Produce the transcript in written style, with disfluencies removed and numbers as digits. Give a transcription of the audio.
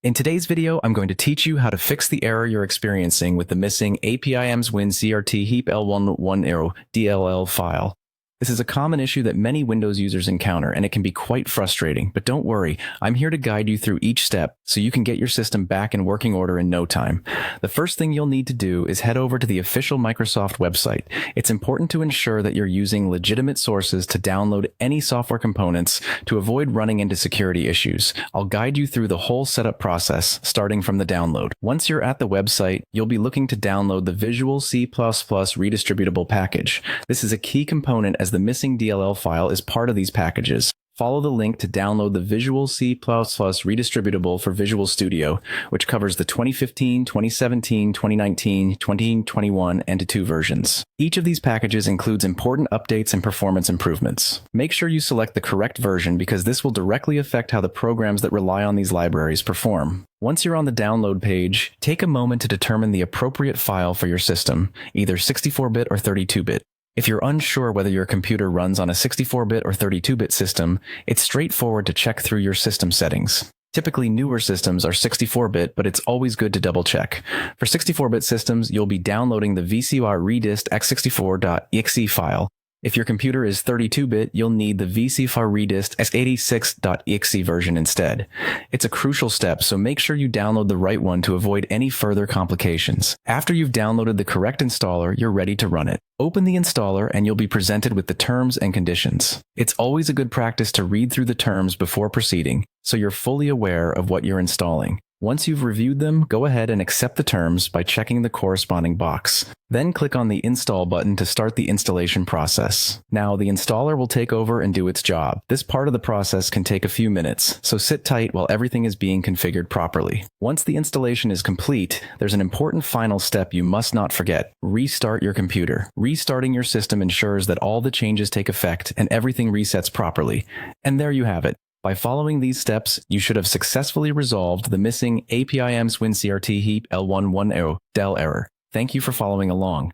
In today's video, I'm going to teach you how to fix the error you're experiencing with the missing Api-Ms-Win-Crt-Heap-L1-1-0.Dll file. This is a common issue that many Windows users encounter, and it can be quite frustrating. But don't worry, I'm here to guide you through each step so you can get your system back in working order in no time. The first thing you'll need to do is head over to the official Microsoft website. It's important to ensure that you're using legitimate sources to download any software components to avoid running into security issues. I'll guide you through the whole setup process, starting from the download. Once you're at the website, you'll be looking to download the Visual C++ redistributable package. This is a key component as the missing DLL file is part of these packages. Follow the link to download the Visual C++ redistributable for Visual Studio, which covers the 2015, 2017, 2019, 2021, and 2 versions. Each of these packages includes important updates and performance improvements. Make sure you select the correct version because this will directly affect how the programs that rely on these libraries perform. Once you're on the download page, take a moment to determine the appropriate file for your system, either 64-bit or 32-bit. If you're unsure whether your computer runs on a 64-bit or 32-bit system, it's straightforward to check through your system settings. Typically, newer systems are 64-bit, but it's always good to double-check. For 64-bit systems, you'll be downloading the VCR redist x64.exe file. If your computer is 32-bit, you'll need the VCR redist x86.exe version instead. It's a crucial step, so make sure you download the right one to avoid any further complications. After you've downloaded the correct installer, you're ready to run it. Open the installer and you'll be presented with the terms and conditions. It's always a good practice to read through the terms before proceeding, so you're fully aware of what you're installing. Once you've reviewed them, go ahead and accept the terms by checking the corresponding box. Then click on the Install button to start the installation process. Now, the installer will take over and do its job. This part of the process can take a few minutes, so sit tight while everything is being configured properly. Once the installation is complete, there's an important final step you must not forget. Restart your computer. Restarting your system ensures that all the changes take effect and everything resets properly. And there you have it. By following these steps, you should have successfully resolved the missing Api-Ms-Win-Crt-Heap-L1-1-0.Dll error. Thank you for following along.